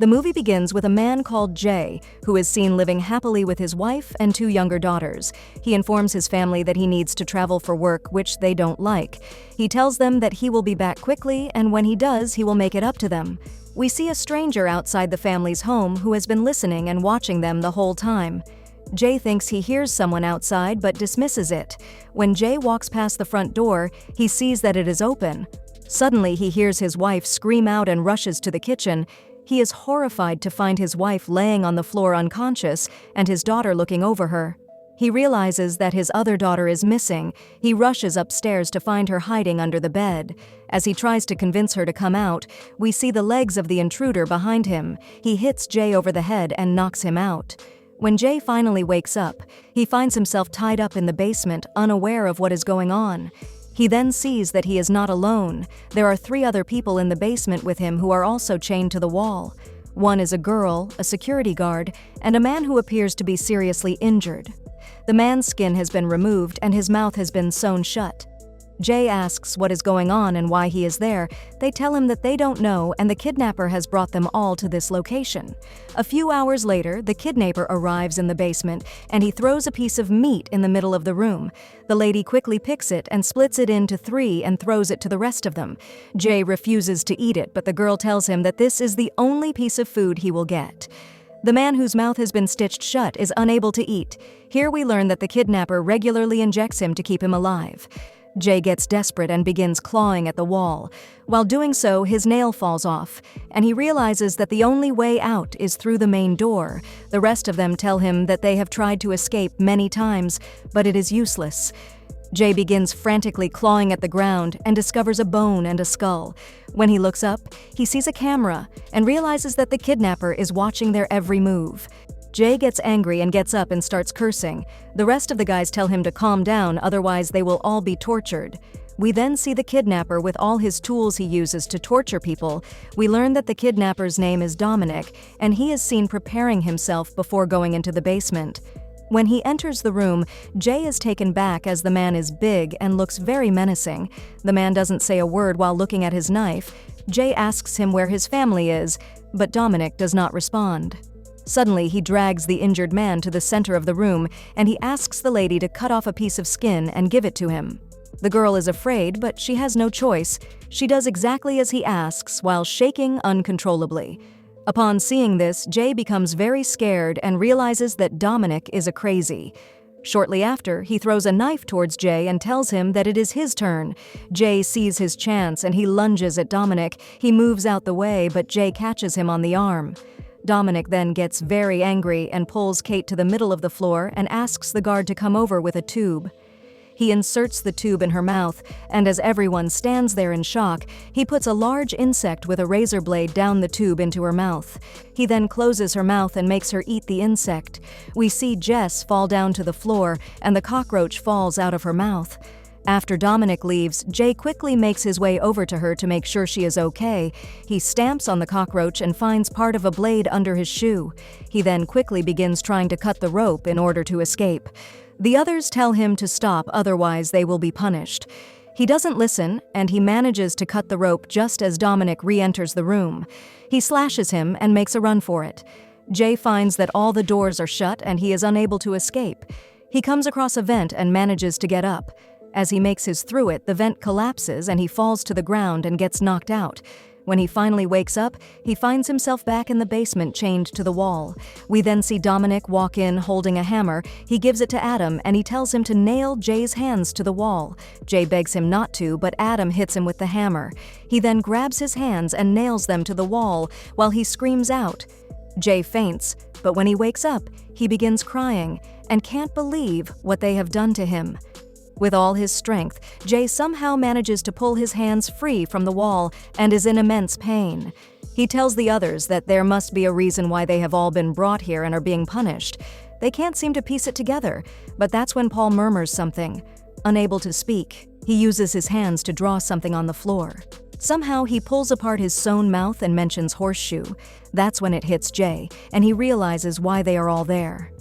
The movie begins with a man called Jay, who is seen living happily with his wife and 2 younger daughters. He informs his family that he needs to travel for work, which they don't like. He tells them that he will be back quickly, and when he does, he will make it up to them. We see a stranger outside the family's home who has been listening and watching them the whole time. Jay thinks he hears someone outside but dismisses it. When Jay walks past the front door, he sees that it is open. Suddenly, he hears his wife scream out and rushes to the kitchen. He is horrified to find his wife laying on the floor unconscious and his daughter looking over her. He realizes that his other daughter is missing. He rushes upstairs to find her hiding under the bed. As he tries to convince her to come out, we see the legs of the intruder behind him. He hits Jay over the head and knocks him out. When Jay finally wakes up, he finds himself tied up in the basement, unaware of what is going on. He then sees that he is not alone. There are 3 other people in the basement with him who are also chained to the wall. One is a girl, a security guard, and a man who appears to be seriously injured. The man's skin has been removed and his mouth has been sewn shut. Jay asks what is going on and why he is there. They tell him that they don't know and the kidnapper has brought them all to this location. A few hours later, the kidnapper arrives in the basement and he throws a piece of meat in the middle of the room. The lady quickly picks it and splits it into 3 and throws it to the rest of them. Jay refuses to eat it, but the girl tells him that this is the only piece of food he will get. The man whose mouth has been stitched shut is unable to eat. Here we learn that the kidnapper regularly injects him to keep him alive. Jay gets desperate and begins clawing at the wall. While doing so, his nail falls off, and he realizes that the only way out is through the main door. The rest of them tell him that they have tried to escape many times, but it is useless. Jay begins frantically clawing at the ground and discovers a bone and a skull. When he looks up, he sees a camera and realizes that the kidnapper is watching their every move. Jay gets angry and gets up and starts cursing. The rest of the guys tell him to calm down, otherwise they will all be tortured. We then see the kidnapper with all his tools he uses to torture people. We learn that the kidnapper's name is Dominic, and he is seen preparing himself before going into the basement. When he enters the room, Jay is taken back as the man is big and looks very menacing. The man doesn't say a word while looking at his knife. Jay asks him where his family is, but Dominic does not respond. Suddenly, he drags the injured man to the center of the room, and he asks the lady to cut off a piece of skin and give it to him. The girl is afraid, but she has no choice. She does exactly as he asks while shaking uncontrollably. Upon seeing this, Jay becomes very scared and realizes that Dominic is a crazy. Shortly after, he throws a knife towards Jay and tells him that it is his turn. Jay sees his chance and he lunges at Dominic. He moves out the way, but Jay catches him on the arm. Dominic then gets very angry and pulls Kate to the middle of the floor and asks the guard to come over with a tube. He inserts the tube in her mouth, and as everyone stands there in shock, he puts a large insect with a razor blade down the tube into her mouth. He then closes her mouth and makes her eat the insect. We see Jess fall down to the floor, and the cockroach falls out of her mouth. After Dominic leaves, Jay quickly makes his way over to her to make sure she is okay. He stamps on the cockroach and finds part of a blade under his shoe. He then quickly begins trying to cut the rope in order to escape. The others tell him to stop, otherwise they will be punished. He doesn't listen, and he manages to cut the rope just as Dominic re-enters the room. He slashes him and makes a run for it. Jay finds that all the doors are shut and he is unable to escape. He comes across a vent and manages to get up. As he makes his through it, the vent collapses and he falls to the ground and gets knocked out. When he finally wakes up, he finds himself back in the basement chained to the wall. We then see Dominic walk in holding a hammer. He gives it to Adam and he tells him to nail Jay's hands to the wall. Jay begs him not to, but Adam hits him with the hammer. He then grabs his hands and nails them to the wall while he screams out. Jay faints, but when he wakes up, he begins crying and can't believe what they have done to him. With all his strength, Jay somehow manages to pull his hands free from the wall and is in immense pain. He tells the others that there must be a reason why they have all been brought here and are being punished. They can't seem to piece it together, but that's when Paul murmurs something. Unable to speak, he uses his hands to draw something on the floor. Somehow he pulls apart his sewn mouth and mentions horseshoe. That's when it hits Jay, and he realizes why they are all there.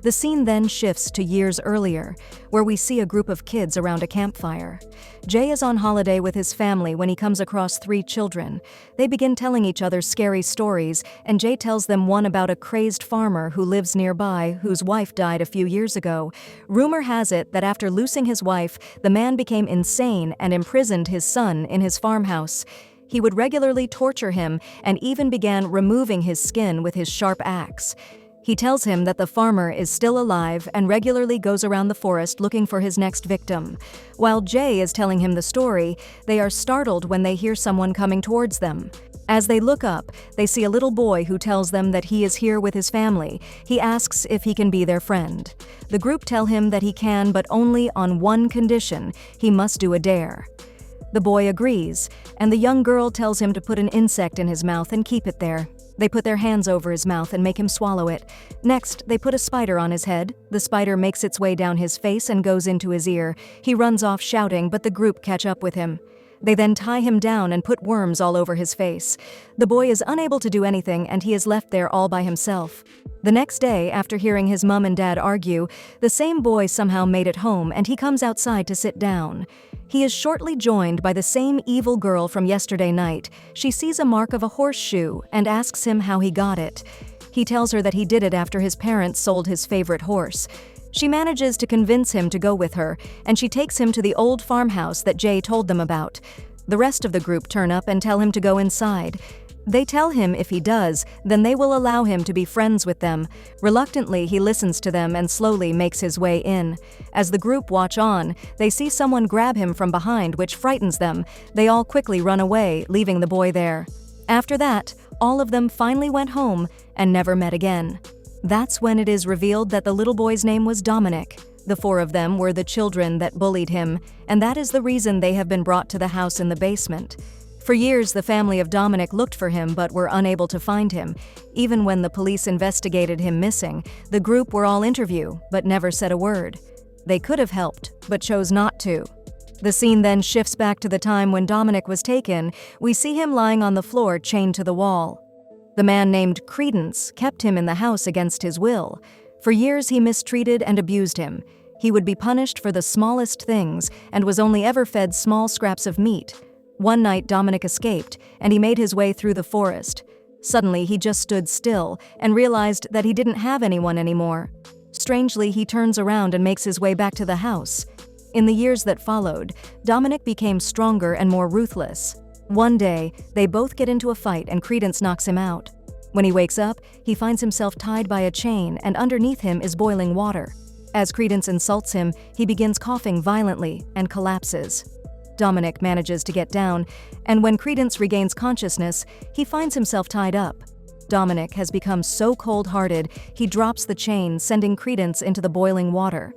The scene then shifts to years earlier, where we see a group of kids around a campfire. Jay is on holiday with his family when he comes across 3 children. They begin telling each other scary stories, and Jay tells them one about a crazed farmer who lives nearby whose wife died a few years ago. Rumor has it that after losing his wife, the man became insane and imprisoned his son in his farmhouse. He would regularly torture him and even began removing his skin with his sharp axe. He tells him that the farmer is still alive and regularly goes around the forest looking for his next victim. While Jay is telling him the story, they are startled when they hear someone coming towards them. As they look up, they see a little boy who tells them that he is here with his family. He asks if he can be their friend. The group tell him that he can, but only on one condition: he must do a dare. The boy agrees, and the young girl tells him to put an insect in his mouth and keep it there. They put their hands over his mouth and make him swallow it. Next, they put a spider on his head. The spider makes its way down his face and goes into his ear. He runs off shouting, but the group catch up with him. They then tie him down and put worms all over his face. The boy is unable to do anything, and he is left there all by himself. The next day, after hearing his mom and dad argue, the same boy somehow made it home, and he comes outside to sit down. He is shortly joined by the same evil girl from yesterday night. She sees a mark of a horseshoe and asks him how he got it. He tells her that he did it after his parents sold his favorite horse. She manages to convince him to go with her, and she takes him to the old farmhouse that Jay told them about. The rest of the group turn up and tell him to go inside. They tell him if he does, then they will allow him to be friends with them. Reluctantly, he listens to them and slowly makes his way in. As the group watch on, they see someone grab him from behind, which frightens them. They all quickly run away, leaving the boy there. After that, all of them finally went home and never met again. That's when it is revealed that the little boy's name was Dominic. The 4 of them were the children that bullied him, and that is the reason they have been brought to the house in the basement. For years, the family of Dominic looked for him but were unable to find him. Even when the police investigated him missing, the group were all interviewed but never said a word. They could have helped, but chose not to. The scene then shifts back to the time when Dominic was taken. We see him lying on the floor, chained to the wall. The man named Credence kept him in the house against his will. For years, he mistreated and abused him. He would be punished for the smallest things and was only ever fed small scraps of meat. One night, Dominic escaped, and he made his way through the forest. Suddenly, he just stood still and realized that he didn't have anyone anymore. Strangely, he turns around and makes his way back to the house. In the years that followed, Dominic became stronger and more ruthless. One day, they both get into a fight and Credence knocks him out. When he wakes up, he finds himself tied by a chain, and underneath him is boiling water. As Credence insults him, he begins coughing violently and collapses. Dominic manages to get down, and when Credence regains consciousness, he finds himself tied up. Dominic has become so cold-hearted, he drops the chain, sending Credence into the boiling water.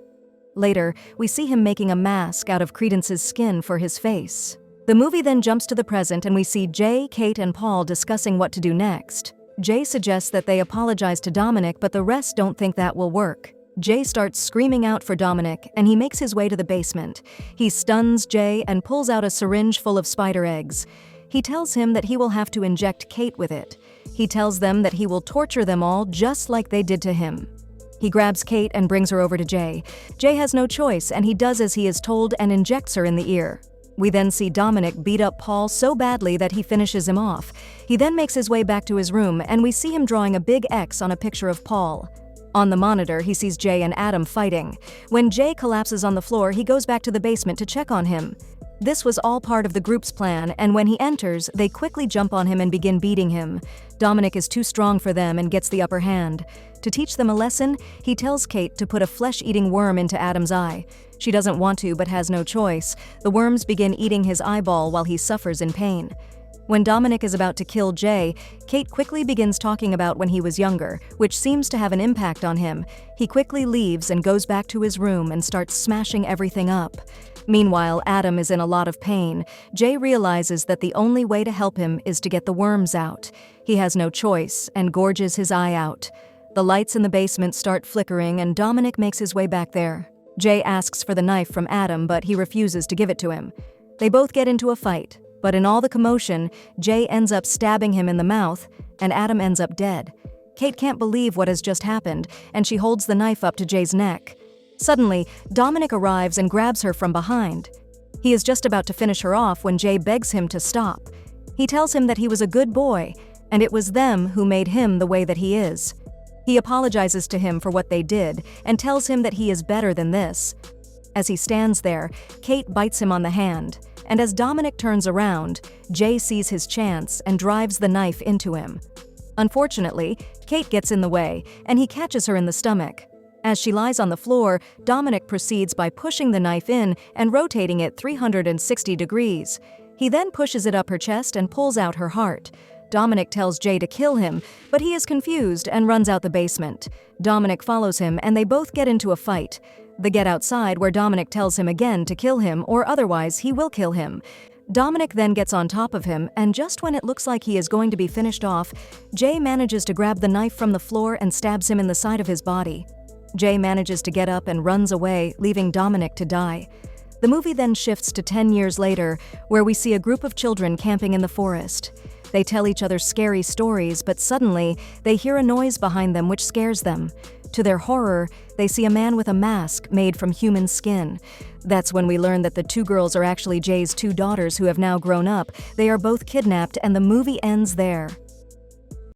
Later, we see him making a mask out of Credence's skin for his face. The movie then jumps to the present, and we see Jay, Kate, and Paul discussing what to do next. Jay suggests that they apologize to Dominic, but the rest don't think that will work. Jay starts screaming out for Dominic, and he makes his way to the basement. He stuns Jay and pulls out a syringe full of spider eggs. He tells him that he will have to inject Kate with it. He tells them that he will torture them all just like they did to him. He grabs Kate and brings her over to Jay. Jay has no choice, and he does as he is told and injects her in the ear. We then see Dominic beat up Paul so badly that he finishes him off. He then makes his way back to his room, and we see him drawing a big X on a picture of Paul. On the monitor, he sees Jay and Adam fighting. When Jay collapses on the floor, he goes back to the basement to check on him. This was all part of the group's plan, and when he enters, they quickly jump on him and begin beating him. Dominic is too strong for them and gets the upper hand. To teach them a lesson, he tells Kate to put a flesh-eating worm into Adam's eye. She doesn't want to, but has no choice. The worms begin eating his eyeball while he suffers in pain. When Dominic is about to kill Jay, Kate quickly begins talking about when he was younger, which seems to have an impact on him. He quickly leaves and goes back to his room and starts smashing everything up. Meanwhile, Adam is in a lot of pain. Jay realizes that the only way to help him is to get the worms out. He has no choice and gorges his eye out. The lights in the basement start flickering, and Dominic makes his way back there. Jay asks for the knife from Adam, but he refuses to give it to him. They both get into a fight. But in all the commotion, Jay ends up stabbing him in the mouth, and Adam ends up dead. Kate can't believe what has just happened, and she holds the knife up to Jay's neck. Suddenly, Dominic arrives and grabs her from behind. He is just about to finish her off when Jay begs him to stop. He tells him that he was a good boy, and it was them who made him the way that he is. He apologizes to him for what they did and tells him that he is better than this. As he stands there, Kate bites him on the hand, and as Dominic turns around, Jay sees his chance and drives the knife into him. Unfortunately, Kate gets in the way, and he catches her in the stomach. As she lies on the floor, Dominic proceeds by pushing the knife in and rotating it 360 degrees. He then pushes it up her chest and pulls out her heart. Dominic tells Jay to kill him, but he is confused and runs out the basement. Dominic follows him and they both get into a fight. They get outside where Dominic tells him again to kill him or otherwise he will kill him. Dominic then gets on top of him, and just when it looks like he is going to be finished off, Jay manages to grab the knife from the floor and stabs him in the side of his body. Jay manages to get up and runs away, leaving Dominic to die. The movie then shifts to 10 years later, where we see a group of children camping in the forest. They tell each other scary stories, but suddenly, they hear a noise behind them which scares them. To their horror, they see a man with a mask made from human skin. That's when we learn that the two girls are actually Jay's two daughters who have now grown up. They are both kidnapped, and the movie ends there.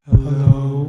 Hello.